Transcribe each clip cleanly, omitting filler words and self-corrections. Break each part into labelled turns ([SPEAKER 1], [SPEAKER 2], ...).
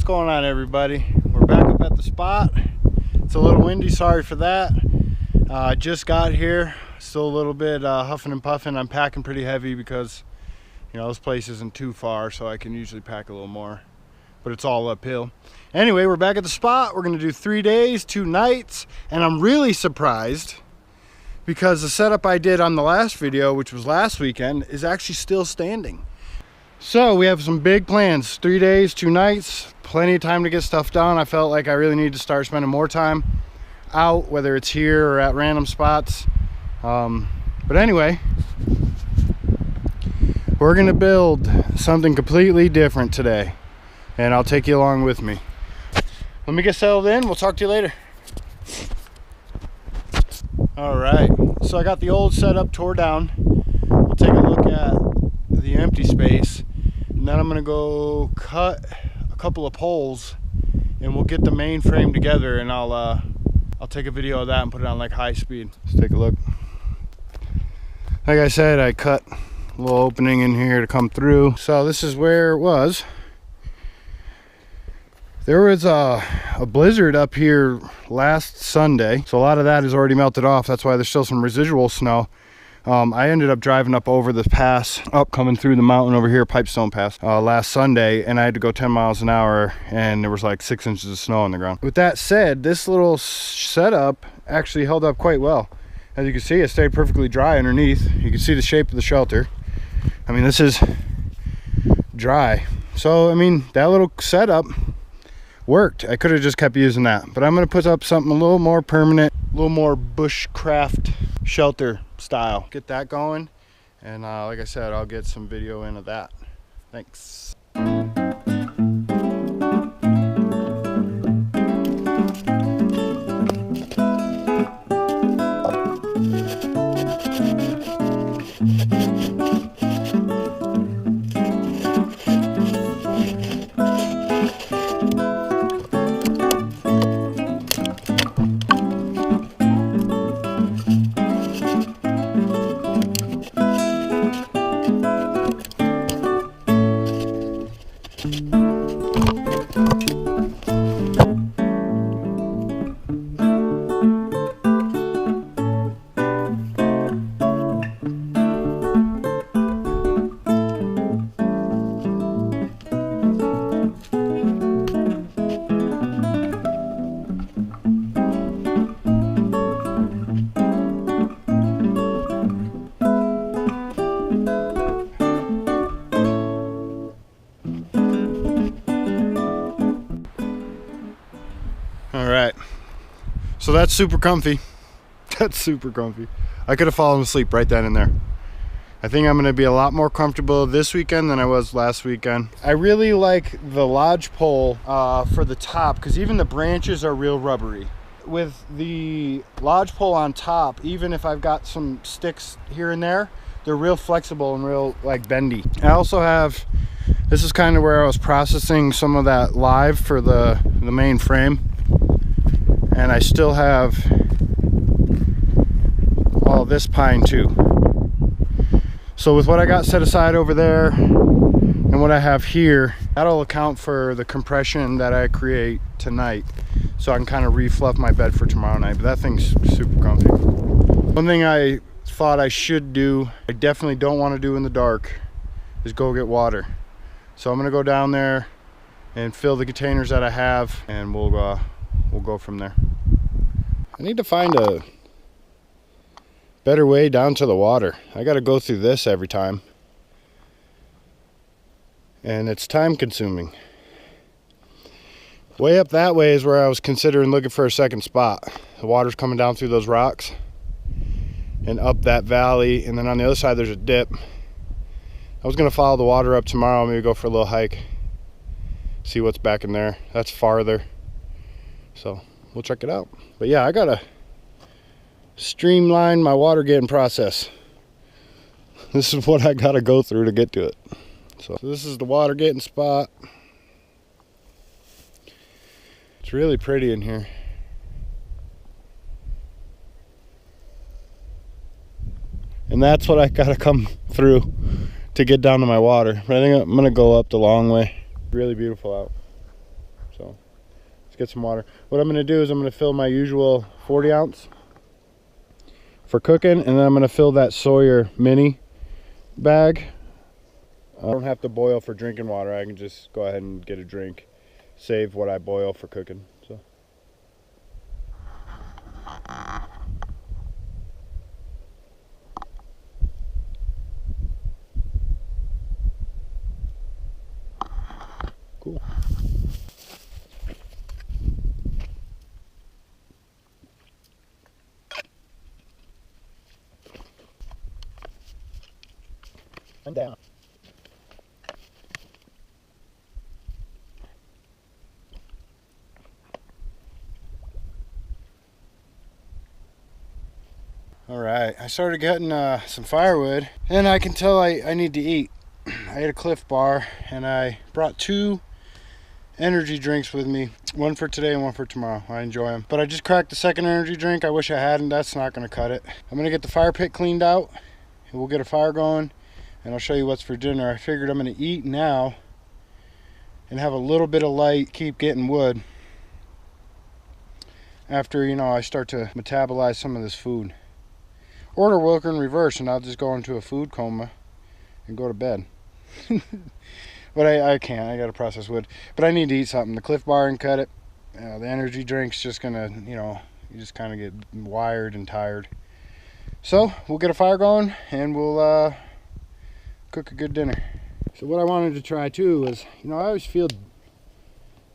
[SPEAKER 1] going on, everybody? We're back up at the spot. It's a little windy, sorry for that. I just got here, still a little bit huffing and puffing. I'm packing pretty heavy because, you know, this place isn't too far, so I can usually pack a little more, but it's all uphill. Anyway, we're back at the spot. We're gonna do 3 days, 2 nights, and I'm really surprised because the setup I did on the last video, which was last weekend, is actually still standing. So we have some big plans. 3 days, 2 nights, plenty of time to get stuff done. I felt like I really need to start spending more time out, whether it's here or at random spots. But anyway, we're gonna build something completely different today, and I'll take you along with me. Let me get settled in. We'll talk to you later. All right, so I got the old setup tore down. We'll take a look at the empty space, and then I'm gonna go cut a couple of poles and we'll get the main frame together, and I'll take a video of that and put it on like high speed. Let's take a look. Like I said, I cut a little opening in here to come through. So this is where it was. There was a blizzard up here last Sunday, so a lot of that is already melted off. That's why there's still some residual snow. I ended up driving up over the pass, coming through the mountain over here, Pipestone Pass, last Sunday, and I had to go 10 miles an hour, and there was like 6 inches of snow on the ground. With that said, this little setup actually held up quite well. As you can see, it stayed perfectly dry underneath. You can see the shape of the shelter. I mean, this is dry. So, I mean, that little setup worked. I could have just kept using that, but I'm gonna put up something a little more permanent, a little more bushcraft shelter style. Get that going, and like I said, I'll get some video in of that. Thanks. So that's super comfy. That's super comfy. I could have fallen asleep right then and there. I think I'm gonna be a lot more comfortable this weekend than I was last weekend. I really like the lodge pole for the top, because even the branches are real rubbery. With the lodge pole on top, even if I've got some sticks here and there, they're real flexible and real like bendy. I also have, this is kind of where I was processing some of that live for the main frame. And I still have all this pine too. So with what I got set aside over there and what I have here, that'll account for the compression that I create tonight, so I can kind of refluff my bed for tomorrow night. But that thing's super comfy. One thing I thought I should do, I definitely don't want to do in the dark, is go get water. So I'm gonna go down there and fill the containers that I have, and we'll go from there. I need to find a better way down to the water. I got to go through this every time, and it's time consuming. Way up that way is where I was considering looking for a second spot. The water's coming down through those rocks and up that valley, and then on the other side there's a dip. I was going to follow the water up tomorrow, maybe go for a little hike, see what's back in there. That's farther, so we'll check it out. But yeah, I gotta streamline my water getting process. This is what I gotta go through to get to it. So this is the water getting spot. It's really pretty in here. And that's what I gotta come through to get down to my water. But I think I'm gonna go up the long way. Really beautiful out. Let's get some water. What I'm gonna do is I'm gonna fill my usual 40 ounce for cooking, and then I'm gonna fill that Sawyer mini bag. I don't have to boil for drinking water. I can just go ahead and get a drink, save what I boil for cooking. So cool. And down. All right, I started getting some firewood, and I can tell I need to eat. I ate a Cliff Bar, and I brought 2 energy drinks with me, one for today and one for tomorrow. I enjoy them, but I just cracked the second energy drink. I wish I hadn't. That's not going to cut it. I'm going to get the fire pit cleaned out, and we'll get a fire going, and I'll show you what's for dinner. I figured I'm going to eat now and have a little bit of light, keep getting wood after, you know, I start to metabolize some of this food. Or to work in reverse, and I'll just go into a food coma and go to bed. But I can't. I got to process wood. But I need to eat something. The Cliff Bar and cut it. The energy drink's just gonna, you know, you just kind of get wired and tired. So we'll get a fire going, and we'll cook a good dinner. So what I wanted to try too is, you know, I always feel a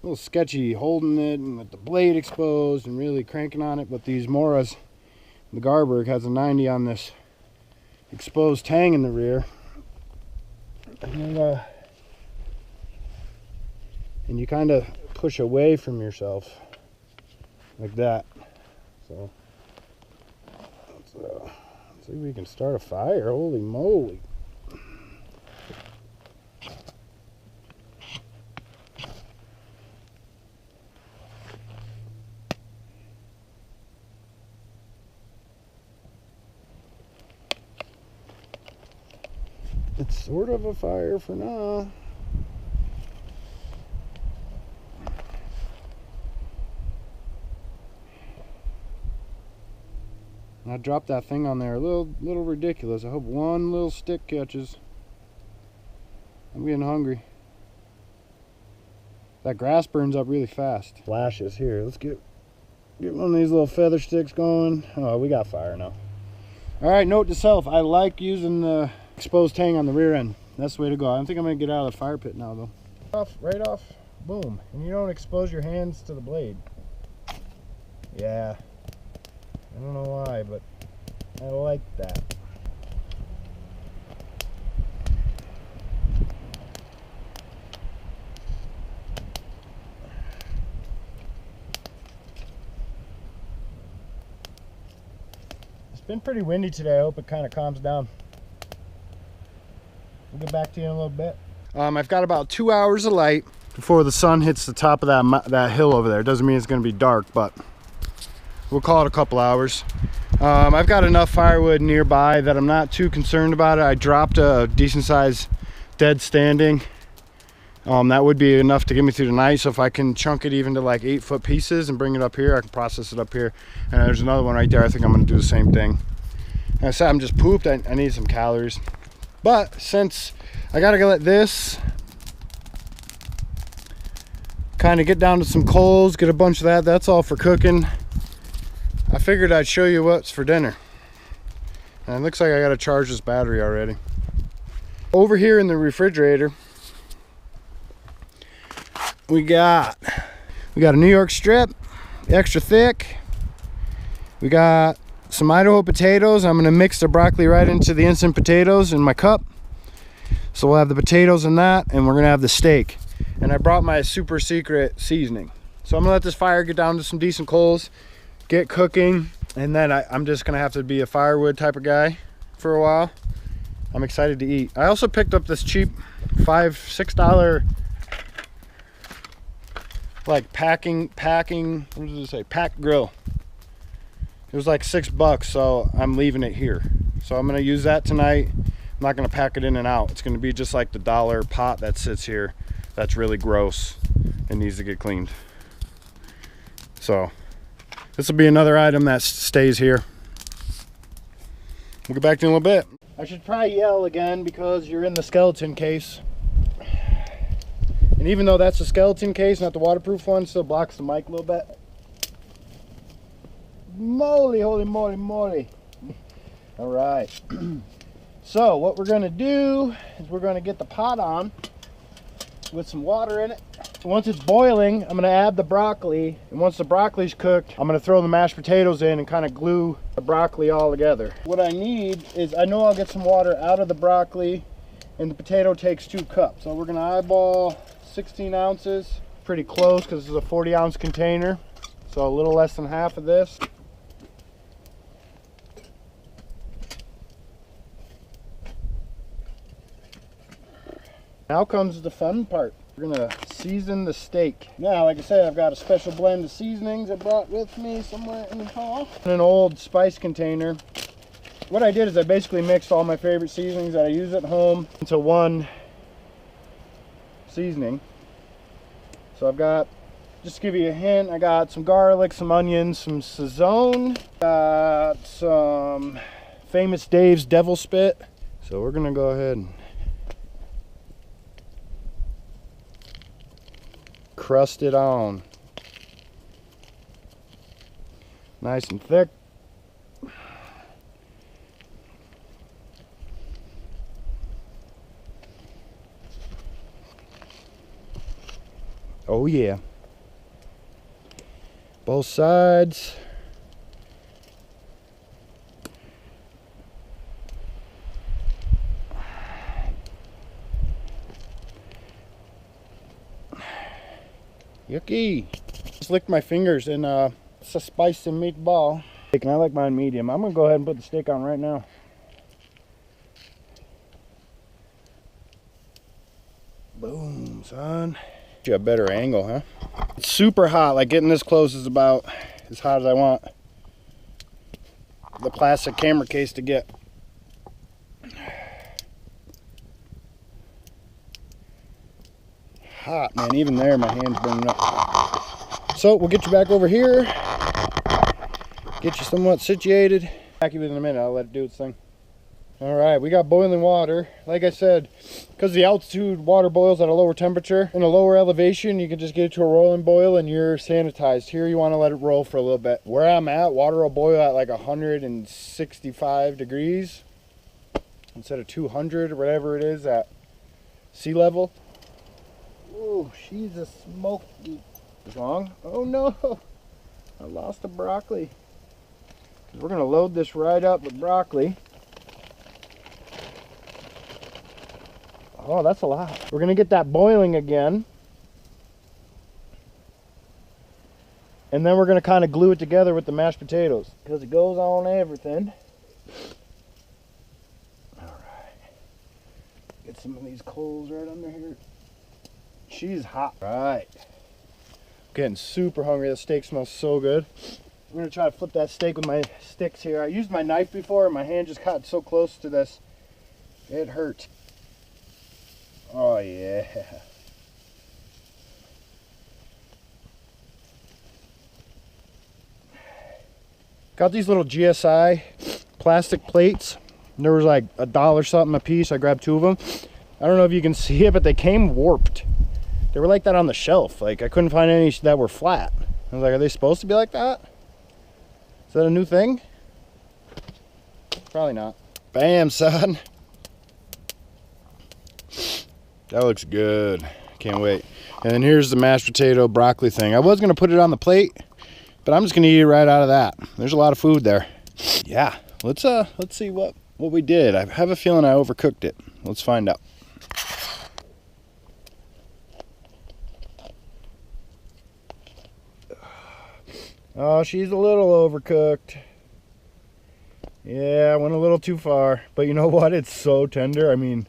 [SPEAKER 1] little sketchy holding it and with the blade exposed and really cranking on it. But these Moras, the Garberg has a 90 on this exposed tang in the rear, and you kind of push away from yourself like that. So let's see if we can start a fire. Holy moly. It's sort of a fire for now. I dropped that thing on there a little ridiculous. I hope one little stick catches. I'm getting hungry. That grass burns up really fast. Flashes here. Let's get one of these little feather sticks going. Oh, we got fire now. All right, note to self, I like using the exposed tang on the rear end. That's the way to go. I don't think I'm gonna get out of the fire pit now though. Right off, boom. And you don't expose your hands to the blade. Yeah. I don't know why, but I like that. It's been pretty windy today. I hope it kind of calms down. We'll get back to you in a little bit. I've got about 2 hours of light before the sun hits the top of that hill over there. It doesn't mean it's going to be dark, but we'll call it a couple hours. I've got enough firewood nearby that I'm not too concerned about it. I dropped a decent size dead standing. That would be enough to get me through the night. So if I can chunk it even to like 8-foot pieces and bring it up here, I can process it up here. And there's another one right there. I think I'm going to do the same thing. Like I said, I'm just pooped. I need some calories. But since I gotta let this kind of get down to some coals, get a bunch of that, that's all for cooking, I figured I'd show you what's for dinner. And it looks like I gotta charge this battery already. Over here in the refrigerator, we got a New York strip, extra thick. We got some Idaho potatoes. I'm gonna mix the broccoli right into the instant potatoes in my cup. So we'll have the potatoes in that, and we're gonna have the steak. And I brought my super secret seasoning. So I'm gonna let this fire get down to some decent coals, get cooking, and then I'm just gonna have to be a firewood type of guy for a while. I'm excited to eat. I also picked up this cheap $6 like packing, what does it say? Pack grill. It was like $6, so I'm leaving it here. So I'm gonna use that tonight. I'm not gonna pack it in and out. It's gonna be just like the $1 pot that sits here. That's really gross and needs to get cleaned. So this will be another item that stays here. We'll get back to you in a little bit. I should probably yell again because you're in the skeleton case. And even though that's a skeleton case, not the waterproof one, still blocks the mic a little bit. Moly, holy moly, moly. All right. So what we're gonna do is we're gonna get the pot on with some water in it. So once it's boiling, I'm gonna add the broccoli. And once the broccoli's cooked, I'm gonna throw the mashed potatoes in and kind of glue the broccoli all together. What I need is, I know I'll get some water out of the broccoli, and the potato takes 2 cups. So we're gonna eyeball 16 ounces, pretty close because this is a 40-ounce container. So a little less than half of this. Now comes the fun part. We're gonna season the steak. Now, like I said, I've got a special blend of seasonings I brought with me somewhere in the car. In an old spice container. What I did is I basically mixed all my favorite seasonings that I use at home into one seasoning. So I've got, just to give you a hint, I got some garlic, some onions, some Sazone, got some Famous Dave's Devil Spit. So we're gonna go ahead and crust it on. Nice and thick. Oh yeah. Both sides. Yucky. Just licked my fingers and it's a spicy meatball. And I like mine medium. I'm gonna go ahead and put the steak on right now. Boom, son. You got a better angle, huh? It's super hot. Like getting this close is about as hot as I want the plastic camera case to get. Hot, man. Even there, my hand's burning up. So we'll get you back over here, get you somewhat situated. Back with you in a minute. I'll let it do its thing. All right, we got boiling water. Like I said, because the altitude, water boils at a lower temperature. In a lower elevation, you can just get it to a rolling boil and you're sanitized. Here, you want to let it roll for a little bit. Where I'm at, water will boil at like 165 degrees instead of 200 or whatever it is at sea level. Ooh, she's a smoky. Wrong? Oh no, I lost the broccoli. We're gonna load this right up with broccoli. Oh, that's a lot. We're gonna get that boiling again. And then we're gonna kind of glue it together with the mashed potatoes because it goes on everything. All right. Get some of these coals right under here. She's hot. All right. Getting super hungry. The steak smells so good. I'm gonna try to flip that steak with my sticks here. I used my knife before and my hand just got so close to this. It hurt. Oh yeah. Got these little GSI plastic plates. There was like $1 something a piece. I grabbed 2 of them. I don't know if you can see it, but they came warped. They were like that on the shelf. Like I couldn't find any that were flat. I was like, are they supposed to be like that? Is that a new thing? Probably not. Bam, son. That looks good. Can't wait. And then here's the mashed potato broccoli thing. I was gonna put it on the plate, but I'm just gonna eat it right out of that. There's a lot of food there. Yeah, let's see what we did. I have a feeling I overcooked it. Let's find out. Oh, she's a little overcooked. Yeah, I went a little too far. But you know what? It's so tender. I mean,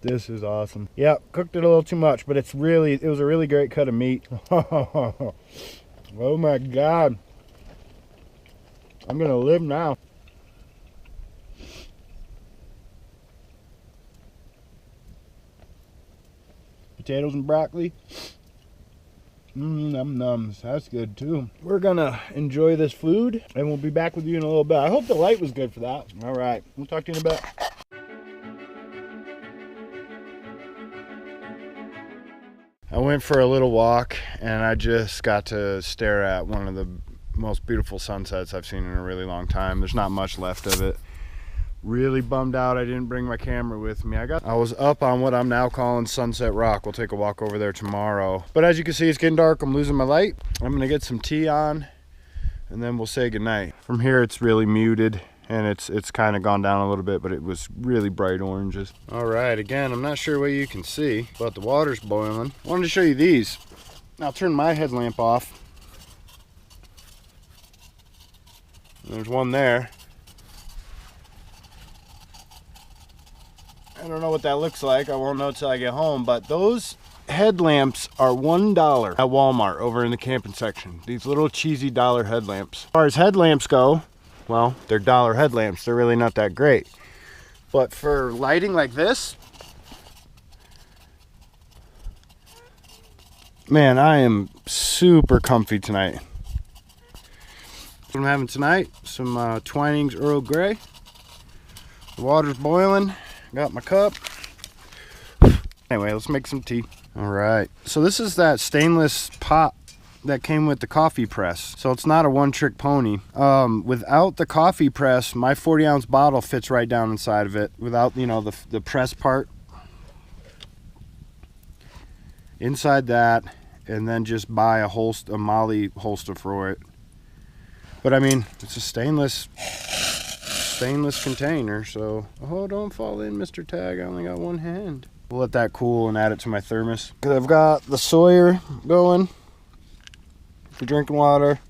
[SPEAKER 1] this is awesome. Yeah, cooked it a little too much, but it was a really great cut of meat. Oh my God. I'm gonna live now. Potatoes and broccoli. Num nums. That's good too. We're gonna enjoy this food and we'll be back with you in a little bit. I hope the light was good for that. All right, we'll talk to you in a bit. I went for a little walk and I just got to stare at one of the most beautiful sunsets I've seen in a really long time. There's not much left of it. Really bummed out I didn't bring my camera with me. I was up on what I'm now calling Sunset Rock. We'll take a walk over there tomorrow. But as you can see, it's getting dark. I'm losing my light. I'm gonna get some tea on and then we'll say goodnight. From here it's really muted and it's kind of gone down a little bit, but it was really bright oranges. All right, again, I'm not sure what you can see, but the water's boiling. I wanted to show you these. I'll turn my headlamp off. There's one there. I don't know what that looks like. I won't know till I get home, but those headlamps are $1 at Walmart over in the camping section. These little cheesy dollar headlamps. As far as headlamps go, well, they're dollar headlamps. They're really not that great. But for lighting like this, man, I am super comfy tonight. What I'm having tonight, some Twinings Earl Grey. The water's boiling. Got my cup. Anyway, let's make some tea. All right. So this is that stainless pot that came with the coffee press. So it's not a one-trick pony. Without the coffee press, my 40-ounce bottle fits right down inside of it. Without, you know, the press part. Inside that, and then just buy a Molly holster for it. But I mean, it's a stainless container, so don't fall in, Mr. Tag. I only got one hand. We'll let that cool and add it to my thermos. I've got the Sawyer going for drinking water.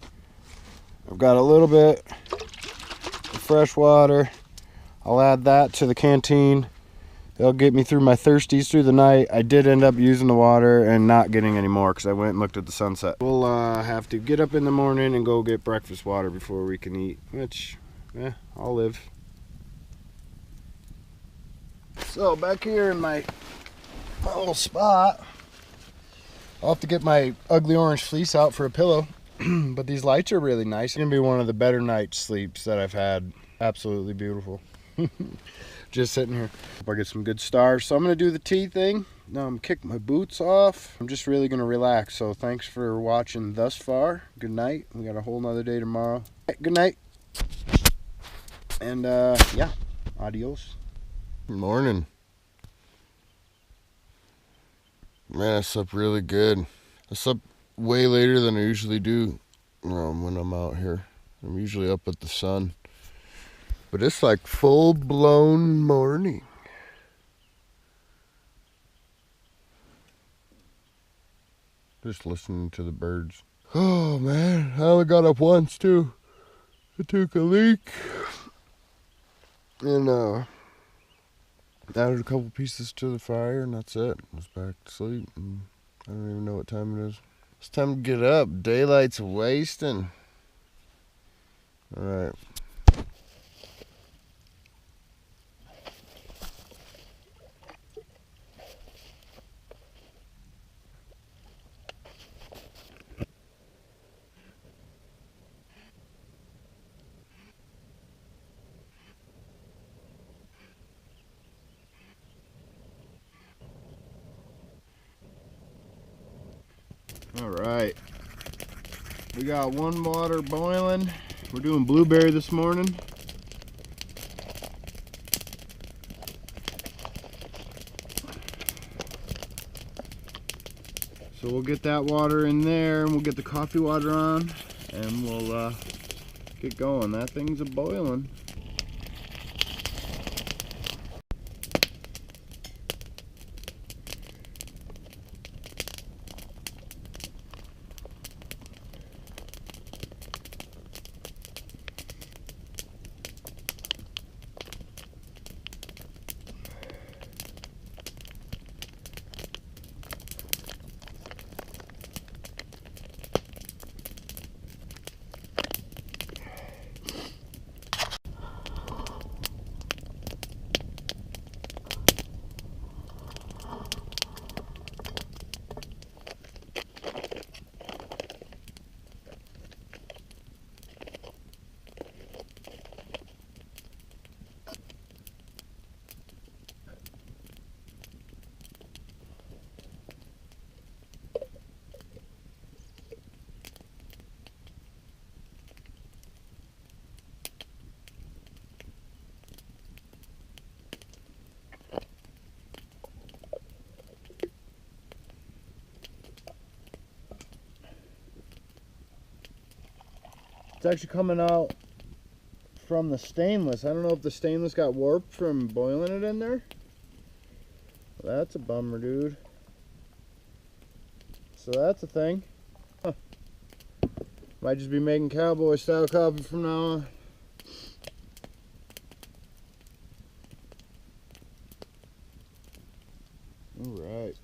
[SPEAKER 1] I've got a little bit of fresh water. I'll add that to the canteen. That'll get me through my thirsties through the night. I did end up using the water and not getting any more because I went and looked at the sunset. We'll have to get up in the morning and go get breakfast water before we can eat, which, I'll live. So back here in my little spot, I'll have to get my ugly orange fleece out for a pillow. But these lights are really nice. It's gonna be one of the better night sleeps that I've had. Absolutely beautiful. Just sitting here. Hope I get some good stars. So I'm gonna do the tea thing. Now I'm kick my boots off. I'm just really gonna relax. So thanks for watching thus far. Good night. We got a whole nother day tomorrow. Good night. And yeah, adios.
[SPEAKER 2] Good morning. Man, I slept really good. I slept way later than I usually do when I'm out here. I'm usually up at the sun. But it's like full-blown morning. Just listening to the birds. Oh, man. I only got up once, too. I took a leak. And added a couple pieces to the fire, and that's it. I was back to sleep, and I don't even know what time it is. It's time to get up. Daylight's wasting. All right.
[SPEAKER 1] All right, we got one water boiling. We're doing blueberry this morning. So we'll get that water in there and we'll get the coffee water on and we'll get going. That thing's a boiling. It's actually coming out from the stainless. I don't know if the stainless got warped from boiling it in there. Well, that's a bummer, dude. So that's a thing. Huh. Might just be making cowboy style coffee from now on. Alright.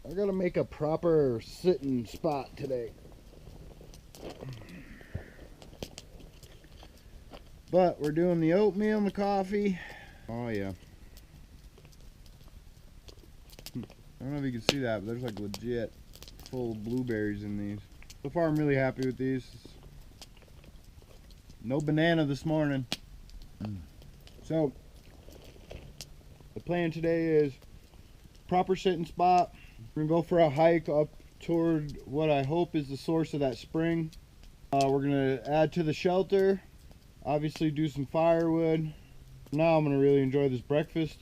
[SPEAKER 1] I gotta make a proper sitting spot today. But we're doing the oatmeal and the coffee. Oh yeah. I don't know if you can see that, but there's like legit full blueberries in these. So far I'm really happy with these. No banana this morning. So the plan today is proper sitting spot. We're gonna go for a hike up toward what I hope is the source of that spring. We're gonna add to the shelter, obviously do some firewood. Now I'm gonna really enjoy this breakfast,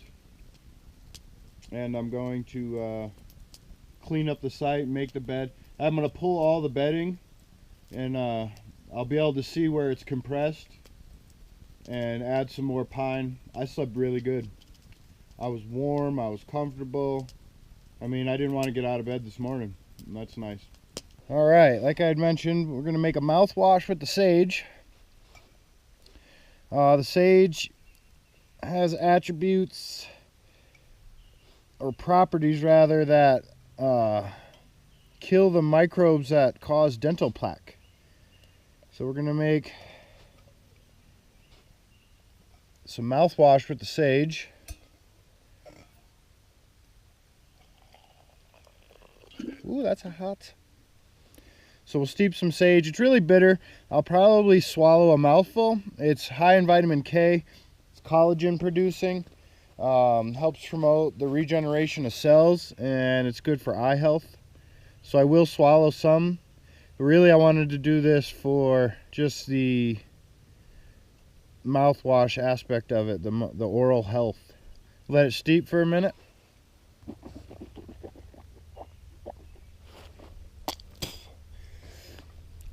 [SPEAKER 1] and I'm going to clean up the site, make the bed. I'm gonna pull all the bedding, and I'll be able to see where it's compressed and add some more pine. I slept really good. I was warm, I was comfortable. I mean, I didn't want to get out of bed this morning. That's nice. All right, like I had mentioned, we're gonna make a mouthwash with the sage. The sage has attributes, or properties rather, that kill the microbes that cause dental plaque. So we're gonna make some mouthwash with the sage. Ooh, that's a hot. So we'll steep some sage. It's really bitter. I'll probably swallow a mouthful. It's high in vitamin K. It's collagen producing. Helps promote the regeneration of cells, and it's good for eye health. So I will swallow some. But really I wanted to do this for just the mouthwash aspect of it, the oral health. Let it steep for a minute.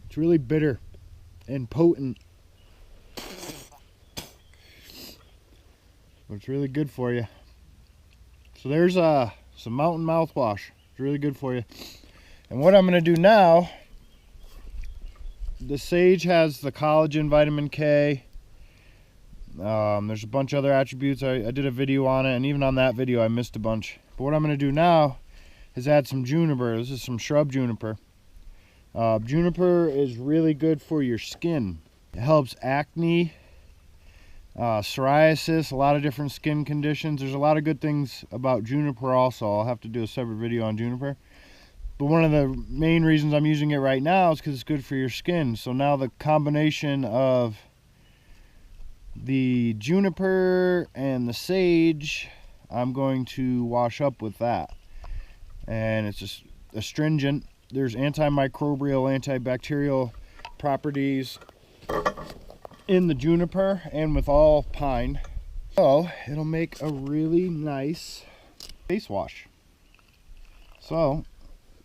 [SPEAKER 1] It's really bitter and potent, but it's really good for you. So there's some mountain mouthwash. It's really good for you. And what I'm going to do now, the sage has the collagen, vitamin K. There's a bunch of other attributes. I did a video on it, and even on that video I missed a bunch. But what I'm going to do now is add some juniper. This is some shrub juniper. Juniper is really good for your skin. It helps acne, psoriasis, a lot of different skin conditions. There's a lot of good things about juniper also. I'll have to do a separate video on juniper. But one of the main reasons I'm using it right now is because it's good for your skin. So now the combination of the juniper and the sage, I'm going to wash up with that. And it's just astringent. There's antimicrobial, antibacterial properties in the juniper and with all pine. So it'll make a really nice face wash. So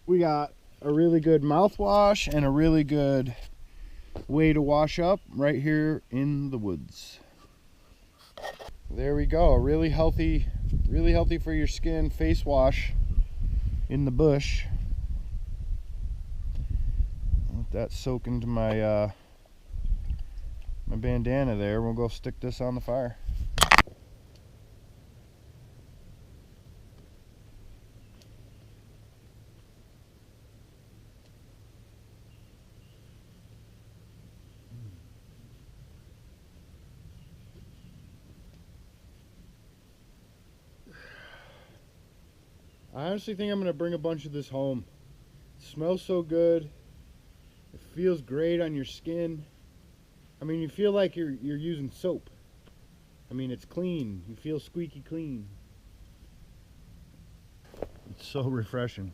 [SPEAKER 1] we got a really good mouthwash and a really good way to wash up right here in the woods. There we go, a really healthy for your skin face wash in the bush. Let that soak into my my bandana there. We'll go stick this on the fire. I honestly think I'm going to bring a bunch of this home. It smells so good. It feels great on your skin. I mean, you feel like you're using soap. I mean, it's clean. You feel squeaky clean. It's so refreshing.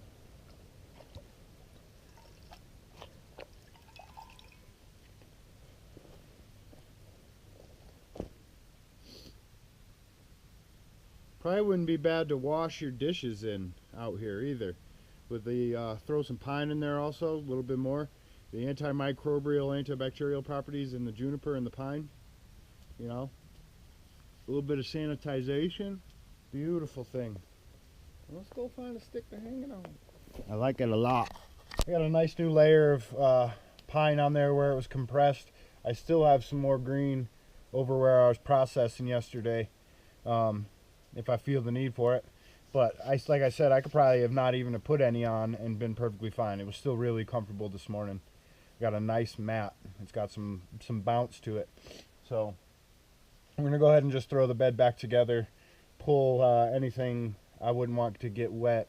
[SPEAKER 1] Probably wouldn't be bad to wash your dishes in out here either. with the throw some pine in there also, a little bit more. The antimicrobial, antibacterial properties in the juniper and the pine. You know, a little bit of sanitization. Beautiful thing. Let's go find a stick to hang it on. I like it a lot. I got a nice new layer of pine on there where it was compressed. I still have some more green over where I was processing yesterday, if I feel the need for it. But like I said, I could probably have not even put any on and been perfectly fine. It was still really comfortable this morning. Got a nice mat. It's got some bounce to it. So I'm gonna go ahead and just throw the bed back together, pull anything I wouldn't want to get wet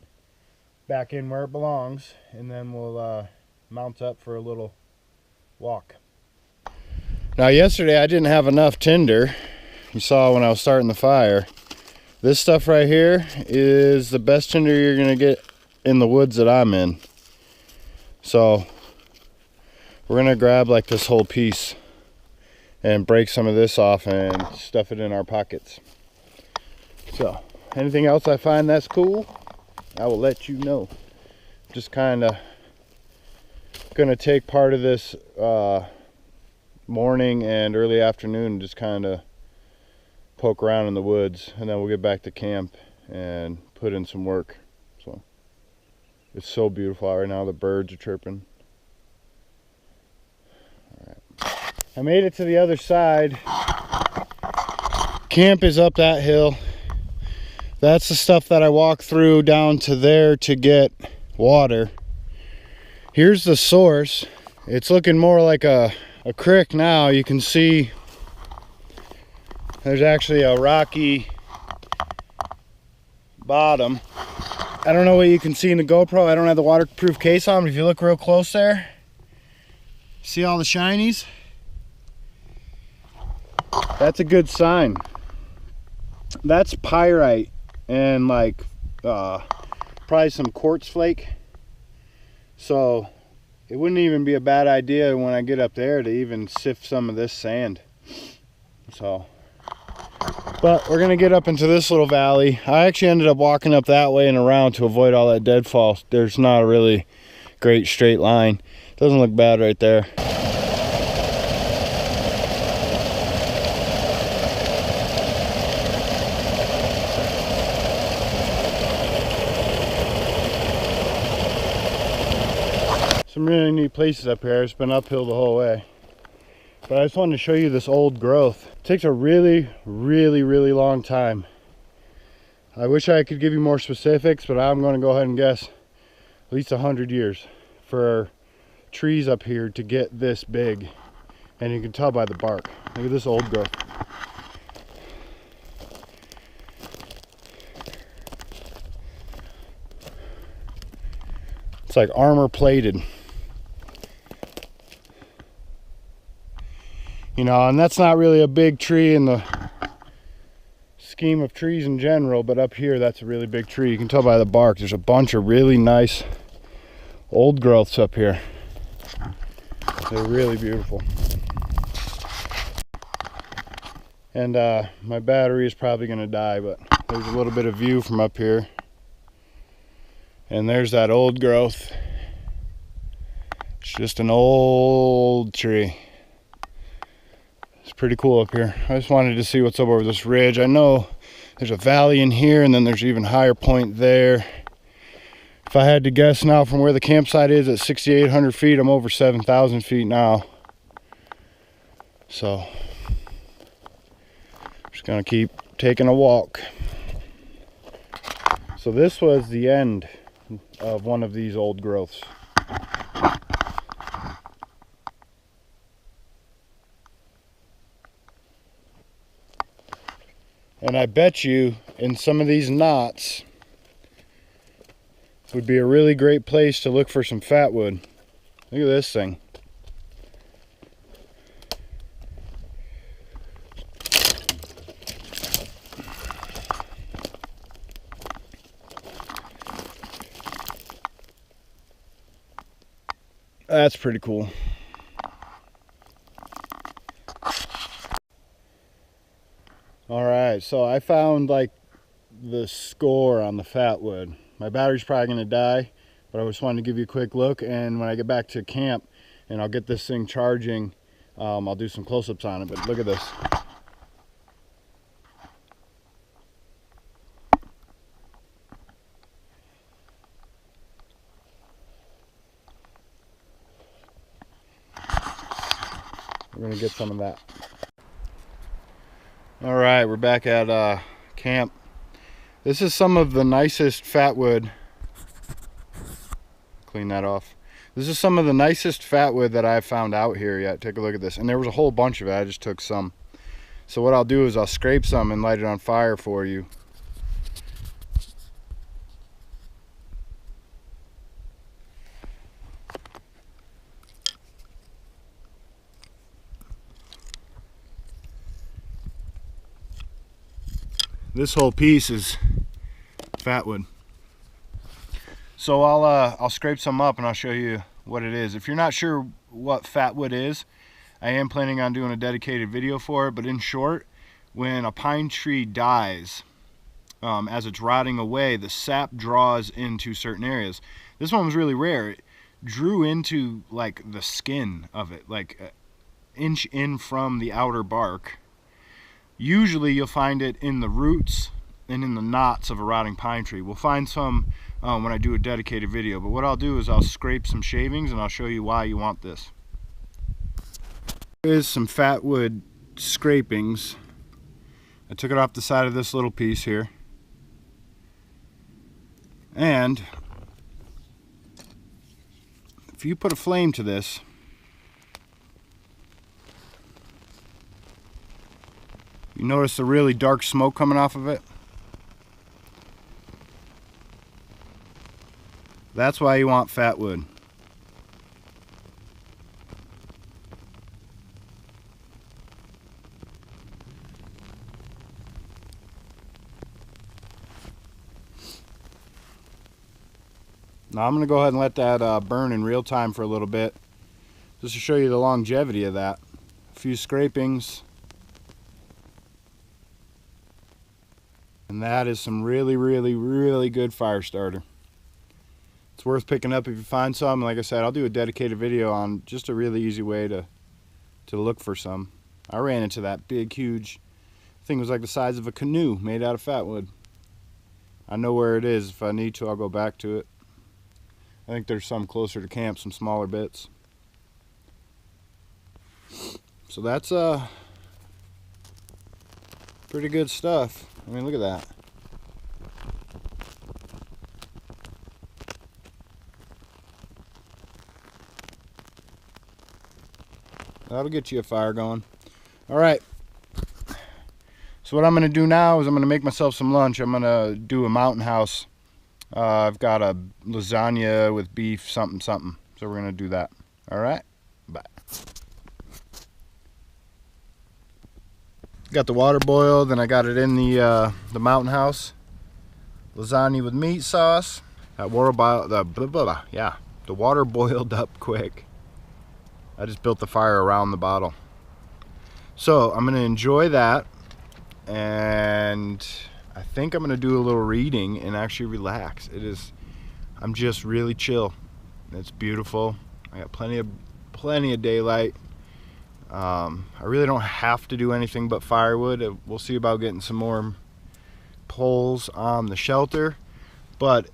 [SPEAKER 1] back in where it belongs, and then we'll mount up for a little walk. Now yesterday I didn't have enough tinder. You saw when I was starting the fire. This stuff right here is the best tinder you're gonna get in the woods that I'm in. So we're gonna grab like this whole piece and break some of this off and stuff it in our pockets. So anything else I find that's cool, I will let you know. Just kind of gonna take part of this morning and early afternoon and just kind of poke around in the woods, and then we'll get back to camp and put in some work. So it's so beautiful out right now. The birds are chirping. All right, I made it to the other side. Camp is up that hill. That's the stuff that I walked through down to there to get water. Here's the source. It's looking more like a creek now. You can see there's actually a rocky bottom. I don't know what you can see in the GoPro. I don't have the waterproof case on, but if you look real close there, see all the shinies? That's a good sign. That's pyrite and like probably some quartz flake. So it wouldn't even be a bad idea when I get up there to even sift some of this sand. So, but we're gonna get up into this little valley. I actually ended up walking up that way and around to avoid all that deadfall. There's not a really great straight line. Doesn't look bad right there. Some really neat places up here. It's been uphill the whole way. But I just wanted to show you this old growth. It takes a really long time. I wish I could give you more specifics, but I'm going to go ahead and guess at least 100 years for trees up here to get this big. And you can tell by the bark. Look at this old growth. It's like armor plated. You know, and that's not really a big tree in the scheme of trees in general, but up here that's a really big tree. You can tell by the bark. There's a bunch of really nice old growths up here. They're really beautiful. And my battery is probably going to die, but there's a little bit of view from up here. And there's that old growth. It's just an old tree. It's pretty cool up here. I just wanted to see what's up over this ridge. I know there's a valley in here, and then there's an even higher point there. If I had to guess now from where the campsite is at 6,800 feet, I'm over 7,000 feet now. So, just gonna keep taking a walk. So this was the end of one of these old growths. And I bet you in some of these knots would be a really great place to look for some fatwood. Look at this thing. That's pretty cool. All right, so I found like the score on the fatwood. My battery's probably gonna die, but I just wanted to give you a quick look, and when I get back to camp and I'll get this thing charging, I'll do some close-ups on it. But look at this. We're gonna get some of that. All right, we're back at camp. This is some of the nicest fatwood. Clean that off. This is some of the nicest fatwood that I've found out here yet. Take a look at this. And there was a whole bunch of it. I just took some. So what I'll do is I'll scrape some and light it on fire for you. This whole piece is fatwood. So I'll scrape some up and I'll show you what it is. If you're not sure what fatwood is, I am planning on doing a dedicated video for it. But in short, when a pine tree dies, as it's rotting away, the sap draws into certain areas. This one was really rare. It drew into like the skin of it, like an inch in from the outer bark. Usually you'll find it in the roots and in the knots of a rotting pine tree. We'll find some when I do a dedicated video, but what I'll do is I'll scrape some shavings and I'll show you why you want this. Here's some fatwood scrapings. I took it off the side of this little piece here, and if you put a flame to this, you notice the really dark smoke coming off of it? That's why you want fatwood. Now I'm going to go ahead and let that burn in real time for a little bit, just to show you the longevity of that. A few scrapings. And that is some really, really, really good fire starter. It's worth picking up if you find some. Like I said, I'll do a dedicated video on just a really easy way to look for some. I ran into that big, huge thing. It was like the size of a canoe made out of fatwood. I know where it is. If I need to, I'll go back to it. I think there's some closer to camp, some smaller bits. So that's pretty good stuff. I mean, look at that. That'll get you a fire going. All right. So what I'm going to do now is I'm going to make myself some lunch. I'm going to do a mountain house. I've got a lasagna with beef, something. So we're going to do that. All right. Bye. Got the water boiled, and I got it in the mountain house. Lasagna with meat sauce. That water the water boiled up quick. I just built the fire around the bottle. So I'm gonna enjoy that, and I think I'm gonna do a little reading and actually relax. I'm just really chill. It's beautiful. I got plenty of daylight. I really don't have to do anything but firewood. We'll see about getting some more poles on the shelter, but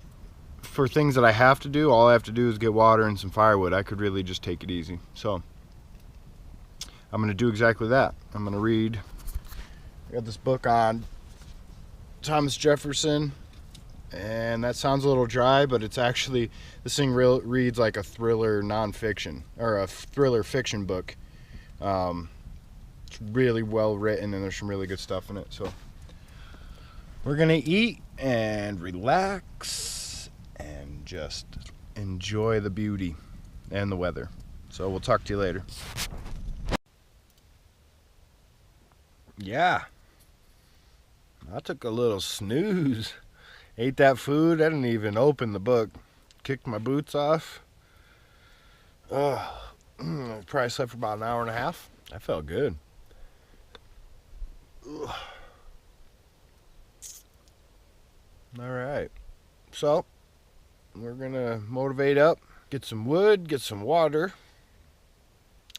[SPEAKER 1] for things that I have to do, all I have to do is get water and some firewood. I could really just take it easy. So I'm going to do exactly that. I'm going to read. I got this book on Thomas Jefferson, and that sounds a little dry, but it's actually, this thing reads like a thriller nonfiction, or a thriller fiction book. It's really well written, and there's some really good stuff in it. So we're gonna eat and relax and just enjoy the beauty and the weather. So we'll talk to you later. Yeah, I took a little snooze. Ate that food. I didn't even open the book. Kicked my boots off. I probably slept for about an hour and a half. I felt good. Ugh. All right. So we're gonna motivate up, get some wood, get some water.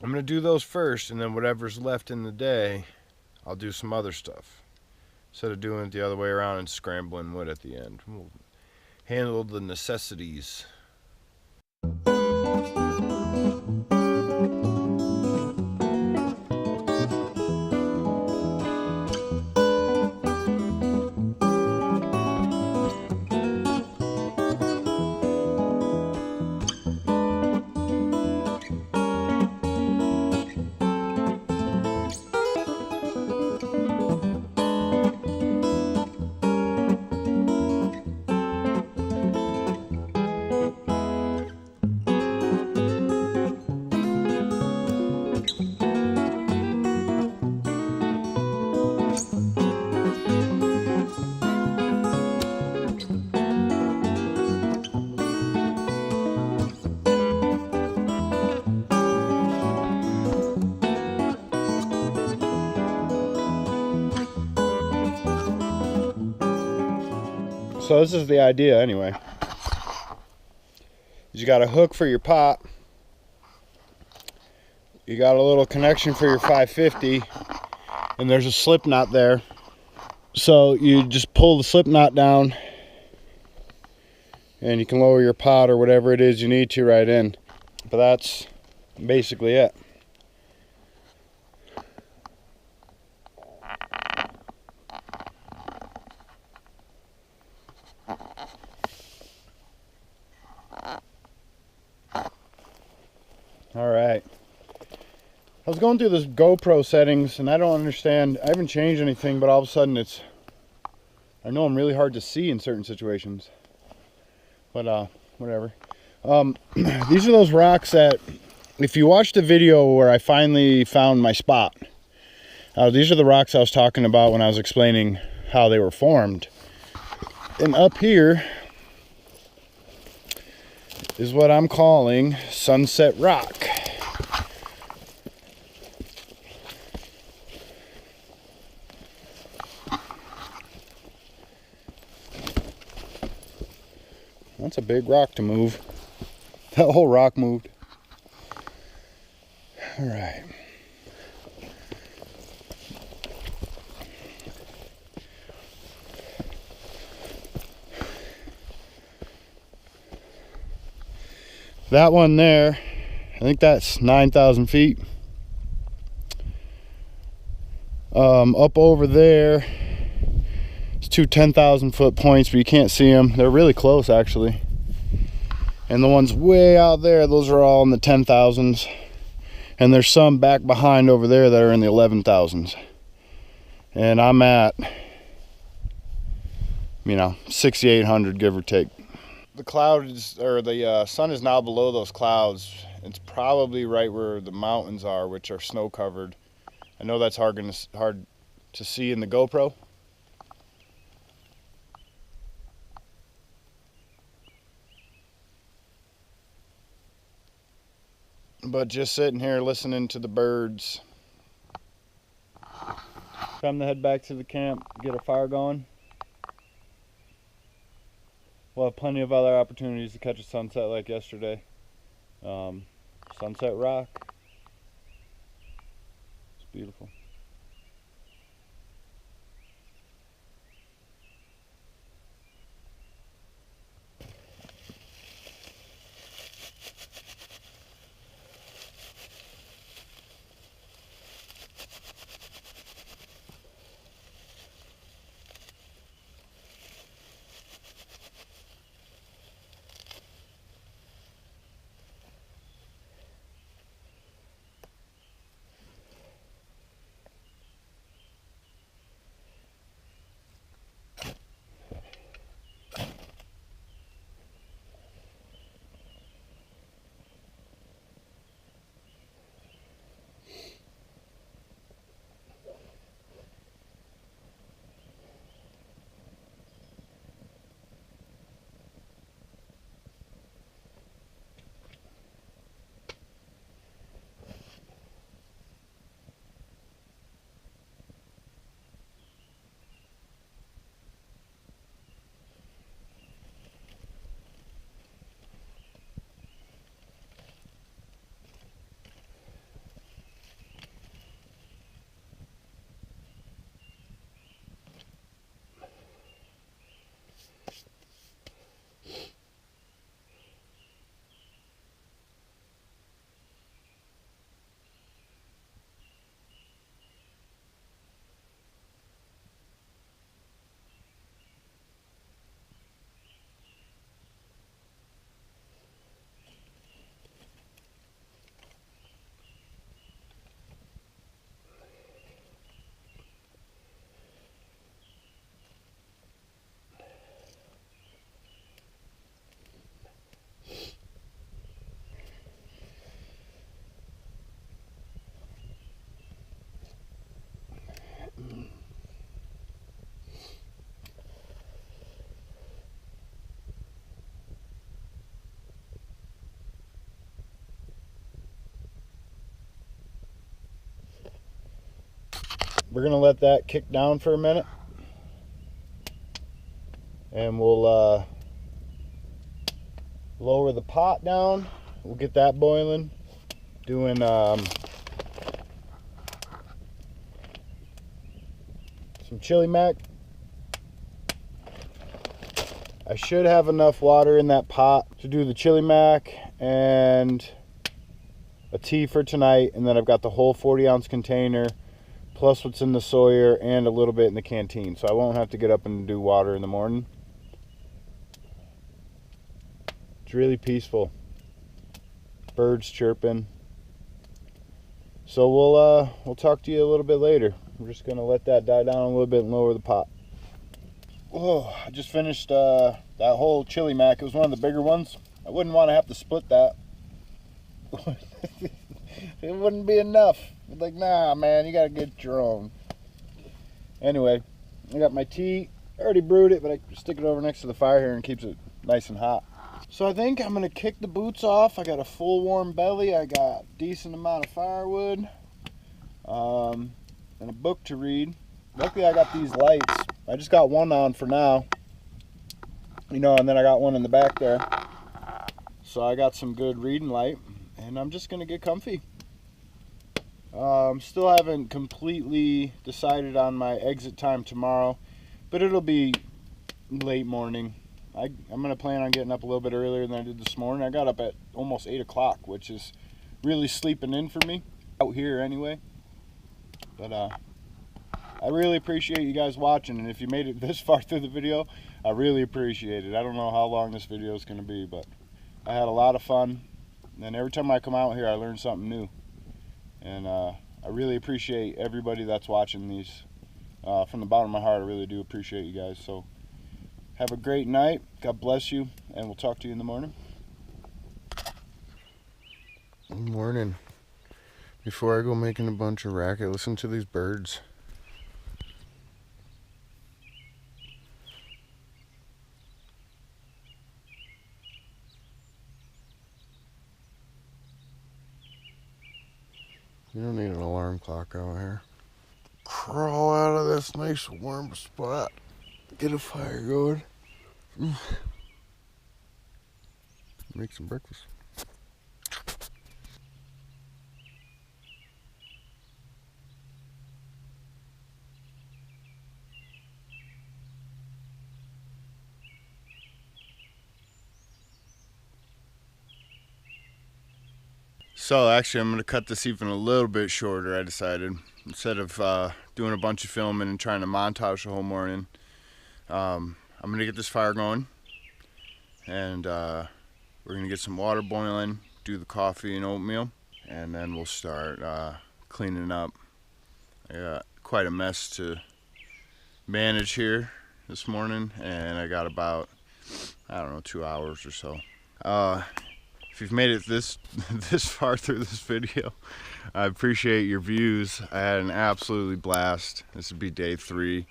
[SPEAKER 1] I'm gonna do those first, and then whatever's left in the day, I'll do some other stuff. Instead of doing it the other way around and scrambling wood at the end. We'll handle the necessities. So this is the idea anyway. You got a hook for your pot. You got a little connection for your 550, and there's a slip knot there. So you just pull the slip knot down, and you can lower your pot or whatever it is you need to right in. But that's basically it. All right. I was going through this GoPro settings, and I don't understand. I haven't changed anything, but all of a sudden I know I'm really hard to see in certain situations. But whatever. These are those rocks that, if you watch the video where I finally found my spot, these are the rocks I was talking about when I was explaining how they were formed. And up here is what I'm calling Sunset Rock. That's a big rock to move. That whole rock moved. All right. That one there, I think that's 9,000 feet. Up over there, it's two 10,000 foot points, but you can't see them. They're really close, actually. And the ones way out there, those are all in the 10,000s. And there's some back behind over there that are in the 11,000s. And I'm at, 6,800, give or take. The clouds, or the sun is now below those clouds. It's probably right where the mountains are, which are snow covered. I know that's hard to see in the GoPro. But just sitting here listening to the birds. Time to head back to the camp, get a fire going. We'll have plenty of other opportunities to catch a sunset like yesterday. Sunset Rock. It's beautiful. we're gonna let that kick down for a minute, and we'll lower the pot down. We'll get that boiling, doing some chili mac. I should have enough water in that pot to do the chili mac and a tea for tonight, and then I've got the whole 40-ounce container plus what's in the Sawyer and a little bit in the canteen, so I won't have to get up and do water in the morning. It's really peaceful. Birds chirping. So we'll talk to you a little bit later. We're just gonna let that die down a little bit and lower the pot. Oh, I just finished that whole chili mac. It was one of the bigger ones. I wouldn't want to have to split that. It wouldn't be enough. Like, nah, man, you gotta get your own. Anyway, I got my tea. I already brewed it, but I stick it over next to the fire here and keeps it nice and hot. So I think I'm gonna kick the boots off. I got a full warm belly. I got a decent amount of firewood, and a book to read. Luckily, I got these lights. I just got one on for now, and then I got one in the back there. So I got some good reading light, and I'm just gonna get comfy. Still haven't completely decided on my exit time tomorrow, but it'll be late morning. I'm gonna plan on getting up a little bit earlier than I did this morning. I got up at almost 8 o'clock, which is really sleeping in for me out here anyway. But I really appreciate you guys watching, and if you made it this far through the video, I really appreciate it. I don't know how long this video is gonna be, but I had a lot of fun, and every time I come out here I learn something new. And I really appreciate everybody that's watching these. From the bottom of my heart, I really do appreciate you guys. So have a great night. God bless you, and we'll talk to you in the morning.
[SPEAKER 2] Good morning. Before I go making a bunch of racket, listen to these birds. You don't need an alarm clock out here. Crawl out of this nice warm spot. Get a fire going. Make some breakfast. So actually I'm going to cut this even a little bit shorter, I decided. Instead of doing a bunch of filming and trying to montage the whole morning, I'm going to get this fire going. And we're going to get some water boiling, do the coffee and oatmeal, and then we'll start cleaning up. I got quite a mess to manage here this morning, and I got about, 2 hours or so. If you've made it this far through this video, I appreciate your views. I had an absolutely blast. This would be day 3,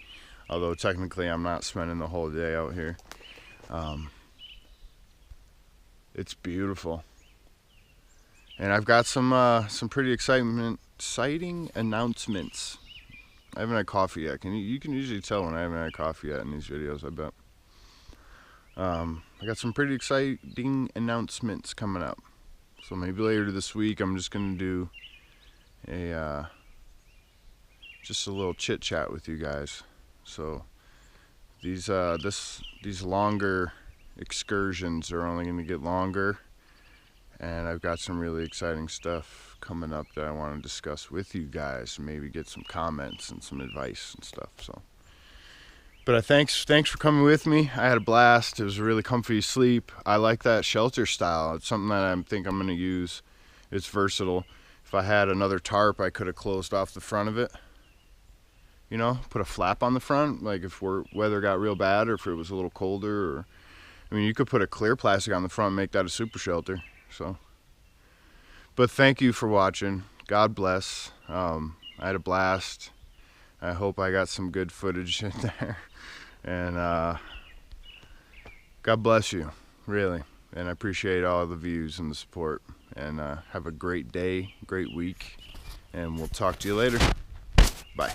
[SPEAKER 2] although technically I'm not spending the whole day out here. It's beautiful, and I've got some pretty exciting announcements. I haven't had coffee yet. You can usually tell when I haven't had coffee yet in these videos, I bet. I got some pretty exciting announcements coming up. So maybe later this week I'm just gonna do just a little chit chat with you guys. So these longer excursions are only gonna get longer, and I've got some really exciting stuff coming up that I want to discuss with you guys. Maybe get some comments and some advice and stuff. So. But thanks for coming with me. I had a blast. It was a really comfy sleep. I like that shelter style. It's something that I think I'm going to use. It's versatile. If I had another tarp, I could have closed off the front of it. Put a flap on the front, like if weather got real bad or if it was a little colder. You could put a clear plastic on the front and make that a super shelter. So, but thank you for watching. God bless. I had a blast. I hope I got some good footage in there. And God bless you, really. And I appreciate all the views and the support. And have a great day, great week. And we'll talk to you later. Bye.